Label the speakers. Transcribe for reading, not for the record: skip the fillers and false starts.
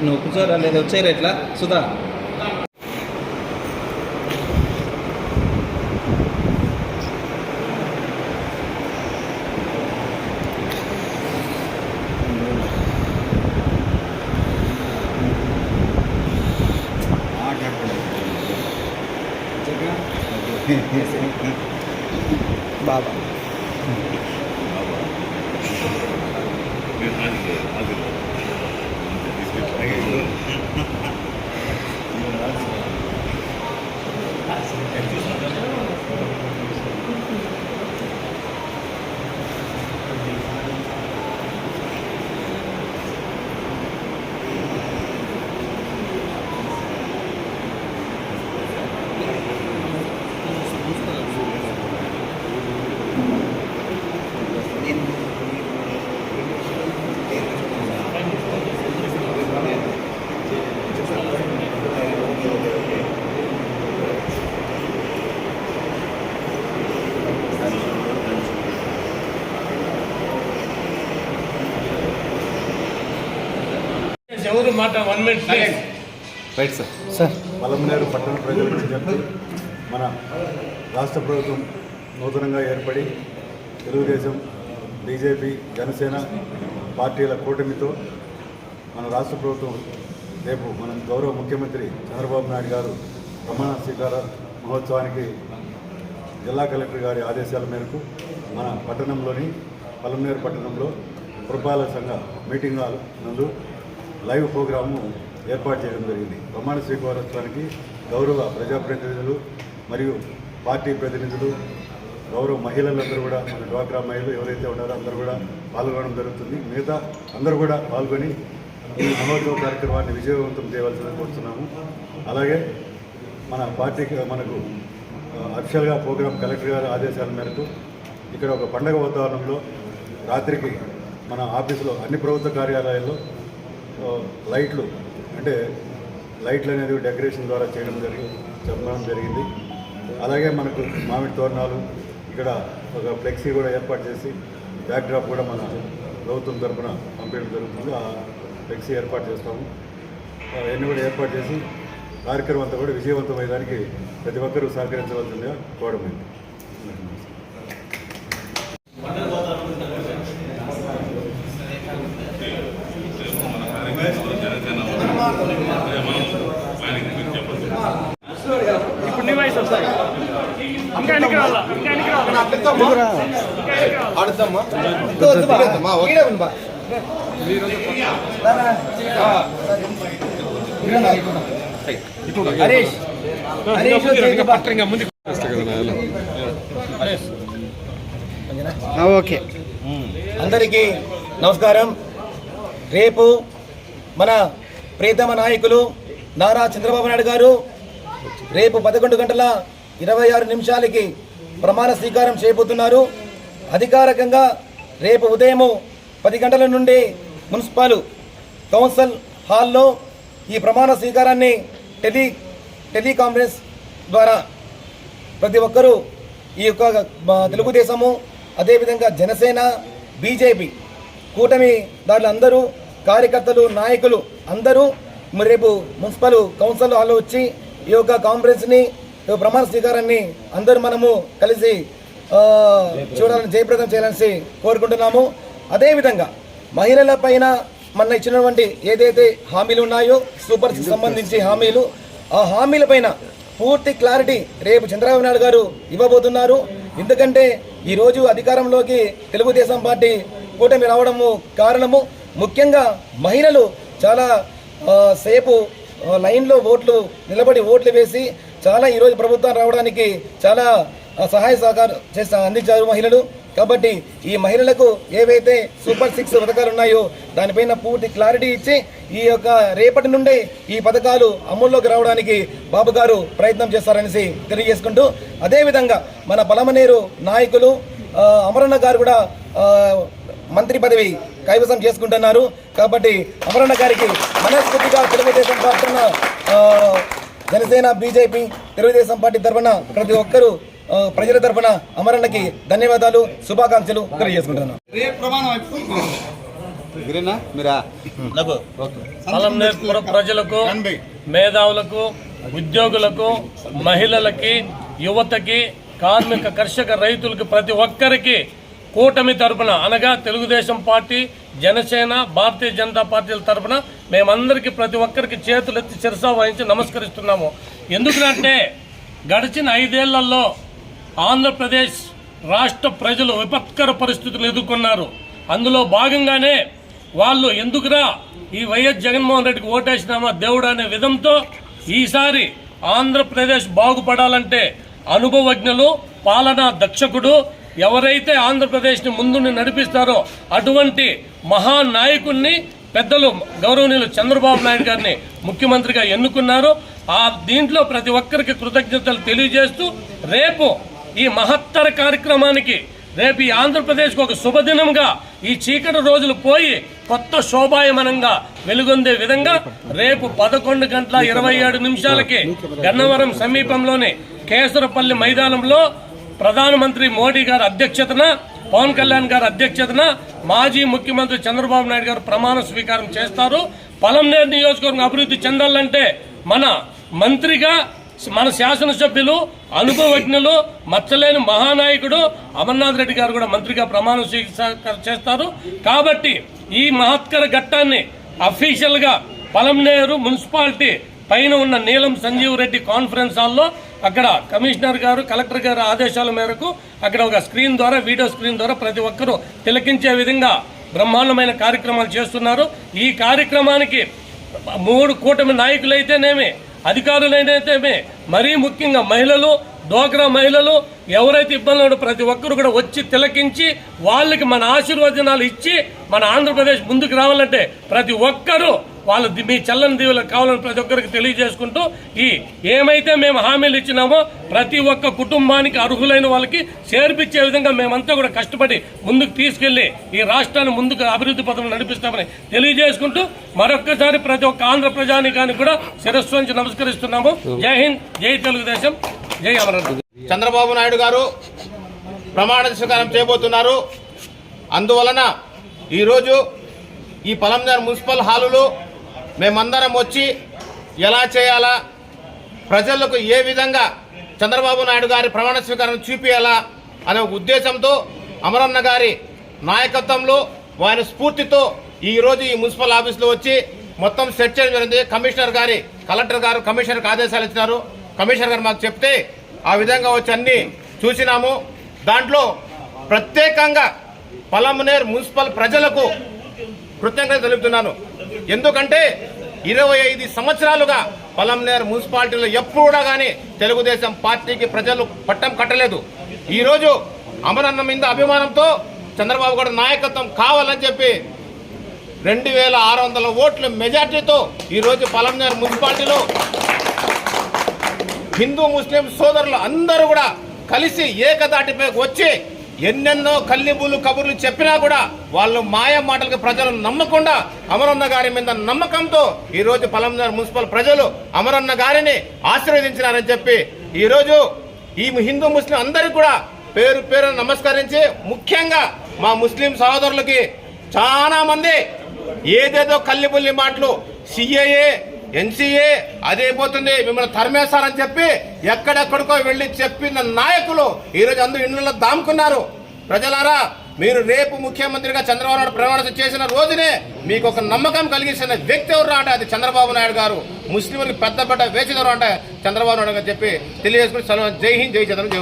Speaker 1: నువ్వు కూర్చోరా లేదా వచ్చారు ఎట్లా సుధా బాబా
Speaker 2: రైట్ సార్ పలమనేరు పట్టణ ప్రజలకు చెప్పి మన రాష్ట్ర ప్రభుత్వం నూతనంగా ఏర్పడి తెలుగుదేశం బీజేపీ జనసేన పార్టీల కూటమితో మన రాష్ట్ర ప్రభుత్వం రేపు మన గౌరవ ముఖ్యమంత్రి చంద్రబాబు నాయుడు గారు ప్రమాణ స్వీకార మహోత్సవానికి జిల్లా కలెక్టర్ గారి ఆదేశాల మేరకు మన పట్టణంలోని పలమనేరు పట్టణంలో పురపాలక సంఘ మీటింగ్ హాల్ నందు లైవ్ ప్రోగ్రాము ఏర్పాటు చేయడం జరిగింది. ప్రమాణ స్వీకారోత్సవానికి గౌరవ ప్రజాప్రతినిధులు మరియు పార్టీ ప్రతినిధులు గౌరవ మహిళలందరూ కూడా మన డ్వాక్రా మహిళలు ఎవరైతే ఉన్నారో అందరూ కూడా పాల్గొనడం జరుగుతుంది. మిగతా అందరూ కూడా పాల్గొని ఈ మహోత్సవ కార్యక్రమాన్ని విజయవంతం చేయవలసిందని కోరుతున్నాము. అలాగే మన పార్టీకి మనకు అఫిషియల్గా ప్రోగ్రాం కలెక్టర్ గారి ఆదేశాల మేరకు ఇక్కడ ఒక పండగ వాతావరణంలో రాత్రికి మన ఆఫీసులో అన్ని ప్రభుత్వ కార్యాలయాల్లో లైట్లు అంటే లైట్లు అనేది డెకరేషన్ ద్వారా చెప్పడం జరిగింది. అలాగే మనకు మామిడి తోరణాలు ఇక్కడ ఒక ఫ్లెక్సీ కూడా ఏర్పాటు చేసి బ్యాక్డ్రాప్ కూడా మన ప్రభుత్వం తరఫున పంపించడం జరుగుతుంది. ఆ ఫ్లెక్సీ ఏర్పాటు చేస్తాము. అవన్నీ కూడా ఏర్పాటు చేసి కార్యక్రమం అంతా కూడా విజయవంతమయ్యేదానికి ప్రతి ఒక్కరూ సహకరించవలసిందిగా కోరమైంది.
Speaker 3: ఓకే, అందరికీ నమస్కారం. రేపు మన ప్రియతమ నాయకులు నారా చంద్రబాబు నాయుడు గారు రేపు 11:26 ప్రమాణ స్వీకారం చేయబోతున్నారు. అధికారికంగా రేపు ఉదయం 10 గంటల నుండి మున్సిపల్ కౌన్సిల్ హాల్లో ఈ ప్రమాణ స్వీకారాన్ని టెలికాన్ఫరెన్స్ ద్వారా ప్రతి ఒక్కరూ ఈ యొక్క తెలుగుదేశము అదేవిధంగా జనసేన బీజేపీ కూటమి దాంట్లో అందరూ కార్యకర్తలు నాయకులు అందరూ రేపు మున్సిపల్ కౌన్సిల్ హాల్లో వచ్చి ఈ యొక్క కాన్ఫరెన్స్ని ప్రమాణ స్వీకారాన్ని అందరూ మనము కలిసి చూడాలని జయప్రదం చేయాలని కోరుకుంటున్నాము. అదేవిధంగా మహిళల పైన మన ఇచ్చినటువంటి ఏదైతే హామీలు ఉన్నాయో సూపర్ 6 సంబంధించి హామీలు, ఆ హామీల పైన పూర్తి క్లారిటీ రేపు చంద్రబాబు నాయుడు గారు ఇవ్వబోతున్నారు. ఎందుకంటే ఈరోజు అధికారంలోకి తెలుగుదేశం పార్టీ కూటమి రావడము కారణము ముఖ్యంగా మహిళలు చాలా సేపు లైన్లో నిలబడి ఓట్లు వేసి చాలా ఈరోజు ప్రభుత్వం రావడానికి చాలా సహాయ సహకారం అందించారు మహిళలు. కాబట్టి ఈ మహిళలకు ఏవైతే సూపర్ 6 పథకాలు ఉన్నాయో దానిపైన పూర్తి క్లారిటీ ఇచ్చి ఈ యొక్క రేపటి నుండే ఈ పథకాలు అమల్లోకి రావడానికి బాబు గారు ప్రయత్నం చేస్తారనేసి తెలియజేసుకుంటూ, అదేవిధంగా మన పలమనేరు నాయకులు అమరన్న గారు కూడా మంత్రి పదవి కైవసం చేసుకుంటున్నారు. కాబట్టి అమరన్న గారికి మనస్ఫూర్తిగా Telugu Desam party Janasena BJP Telugu Desam party తరఫున ప్రతి ఒక్కరూ ప్రజల తరఫున అమరన్నకి ధన్యవాదాలు, శుభాకాంక్షలు తెలియజేసుకుంటున్నాను.
Speaker 4: పలంనేరు ప్రజలకు, మేధావులకు, ఉద్యోగులకు, మహిళలకి, యువతకి, కార్మిక కర్షక రైతులకు ప్రతి ఒక్కరికి కూటమి తరపున అనగా తెలుగుదేశం పార్టీ, జనసేన, భారతీయ జనతా పార్టీల తరపున మేమందరికీ ప్రతి ఒక్కరికి చేతులెత్తి శిరస వహించి నమస్కరిస్తున్నాము. ఎందుకంటే గడిచిన 5 ఏళ్లలో ఆంధ్రప్రదేశ్ రాష్ట్ర ప్రజలు విపత్కర పరిస్థితులు ఎదుర్కొన్నారు. అందులో భాగంగానే వాళ్ళు ఎందుకురా ఈ వైఎస్ జగన్మోహన్ రెడ్డికి ఓటేసినామా దేవుడు అనే విధంతో ఈసారి ఆంధ్రప్రదేశ్ బాగుపడాలంటే అనుభవజ్ఞులు, పాలనా దక్షకుడు, ఎవరైతే ఆంధ్రప్రదేశ్ని ముందుని నడిపిస్తారో అటువంటి మహానాయకుడిని పెద్దలు గౌరవనీయులు చంద్రబాబు నాయుడు గారిని ముఖ్యమంత్రిగా ఎన్నుకున్నారు. దీంట్లో ప్రతి ఒక్కరికి కృతజ్ఞతలు తెలియజేస్తూ రేపు ఈ మహత్తర కార్యక్రమానికి రేపు ఈ ఆంధ్రప్రదేశ్కు ఒక శుభదినంగా ఈ చీకటి రోజులు పోయి కొత్త శోభాయమనంగా వెలుగొందే విధంగా రేపు 11:27 గన్నవరం సమీపంలోని కేసరపల్లి మైదానంలో ప్రధానమంత్రి మోడీ గారి అధ్యక్షతన, పవన్ కళ్యాణ్ గారి అధ్యక్షతన మాజీ ముఖ్యమంత్రి చంద్రబాబు నాయుడు గారు ప్రమాణ స్వీకారం చేస్తారు. పలంనేరు నియోజకవర్గం అభివృద్ధి చెందాలంటే మన మంత్రిగా, మన శాసనసభ్యులు, అనుభవజ్ఞులు, మచ్చలేని మహానాయకుడు అమర్నాథ్ రెడ్డి గారు కూడా మంత్రిగా ప్రమాణ స్వీకారం చేస్తారు. కాబట్టి ఈ మహత్కర ఘట్టాన్ని అఫీషియల్గా పలంనేరు మున్సిపాలిటీ పైన ఉన్న నీలం సంజీవ్ రెడ్డి కాన్ఫరెన్స్ హాల్లో అక్కడ కమిషనర్ గారు, కలెక్టర్ గారు ఆదేశాల మేరకు అక్కడ ఒక స్క్రీన్ ద్వారా, వీడియో స్క్రీన్ ద్వారా ప్రతి ఒక్కరూ తిలకించే విధంగా బ్రహ్మాండమైన కార్యక్రమాలు చేస్తున్నారు. ఈ కార్యక్రమానికి 3 కూటమి నాయకులైతేనేమి, అధికారులైతేనేమి, మరీ ముఖ్యంగా మహిళలు, డోక్రా మహిళలు ఎవరైతే ఇబ్బందులు ప్రతి ఒక్కరు కూడా వచ్చి తిలకించి వాళ్ళకి మన ఆశీర్వచనాలు ఇచ్చి మన ఆంధ్రప్రదేశ్ ముందుకు రావాలంటే ప్రతి ఒక్కరూ వాళ్ళు మీ చల్లని దీవులకు కావాలని ప్రతి ఒక్కరికి తెలియజేసుకుంటూ ఏమైతే మేము హామీలు ఇచ్చినామో ప్రతి ఒక్క కుటుంబానికి అర్హులైన వాళ్ళకి చేర్పించే విధంగా మేమంతా కూడా కష్టపడి ముందుకు తీసుకెళ్లి ఈ రాష్ట్రాన్ని ముందుకు అభివృద్ధి పథంలో నడిపిస్తామని తెలియజేసుకుంటూ మరొక్కసారి ప్రతి ఒక్క ఆంధ్ర ప్రజానికానికి కూడా శిరస్సు వంచి నమస్కరిస్తున్నాము. జై హింద్, జై తెలుగుదేశం, జై అమరనాథ్.
Speaker 5: చంద్రబాబు నాయుడు గారు ప్రమాణ స్వీకారం చేయబోతున్నారు. అందువలన ఈరోజు ఈ పలంనేరు మున్సిపల్ హాలులో మేమందరం వచ్చి ఎలా చేయాలా, ప్రజలకు ఏ విధంగా చంద్రబాబు నాయుడు గారి ప్రమాణ స్వీకారం చూపించాలా అనే ఉద్దేశంతో అమరన్న గారి నాయకత్వంలో వారి స్ఫూర్తితో ఈరోజు ఈ మున్సిపల్ ఆఫీస్లో వచ్చి మొత్తం సెట్ చేయడం జరిగింది. కలెక్టర్ గారు కమిషనర్కి ఆదేశాలు ఇచ్చినారు. కమిషనర్ గారు మాకు చెప్తే ఆ విధంగా వచ్చి అన్ని చూసినాము. దాంట్లో ప్రత్యేకంగా పలంనేరు మున్సిపల్ ప్రజలకు కృతజ్ఞత తెలుపుతున్నాను. ఎందుకంటే 25 సంవత్సరాలుగా పలంనేరు మున్సిపాలిటీలో ఎప్పుడూ కానీ తెలుగుదేశం పార్టీకి ప్రజలు పట్టం కట్టలేదు. ఈరోజు అమరన్న మీద అభిమానంతో చంద్రబాబు గారి నాయకత్వం కావాలని చెప్పి 2600 ఓట్ల మెజార్టీతో ఈరోజు పలంనేరు మున్సిపాలిటీలో హిందూ ముస్లిం సోదరులు అందరూ కూడా కలిసి ఏకదాటిపై వచ్చి ఎన్నెన్నో కల్లిబుల్లు కబుర్లు చెప్పినా కూడా వాళ్ళు మాయ మాటలకు ప్రజలు నమ్మకుండా అమరన్న గారి మీద నమ్మకంతో ఈరోజు పలంనేరు మున్సిపల్ ప్రజలు అమరన్న గారిని ఆశీర్వదించినారని చెప్పి ఈరోజు ఈ హిందూ ముస్లిం అందరికీ కూడా పేరు పేరు నమస్కరించి, ముఖ్యంగా మా ముస్లిం సహోదరులకి చాలా మంది ఏదేదో కల్లిబుల్లి మాటలు, సిఏఏ, ఎన్సీఏ అదేపోతుంది, మిమ్మల్ని తరిమేస్తారని చెప్పి ఎక్కడెక్కడికో వెళ్ళి చెప్పిన నాయకులు ఈరోజు అందరూ ఇళ్లలో దాముకున్నారు. ప్రజలారా, మీరు రేపు ముఖ్యమంత్రిగా చంద్రబాబు నాయుడు ప్రమాణ చేసిన రోజునే మీకు ఒక నమ్మకం కలిగించిన వ్యక్తి ఎవరు అంటే అది చంద్రబాబు నాయుడు గారు. ముస్లింలకు పెద్ద వేసేదెవరు అంటే చంద్రబాబు నాయుడు గారు చెప్పి తెలియజేసుకుని జై హింద్, జై చంద్ర, జై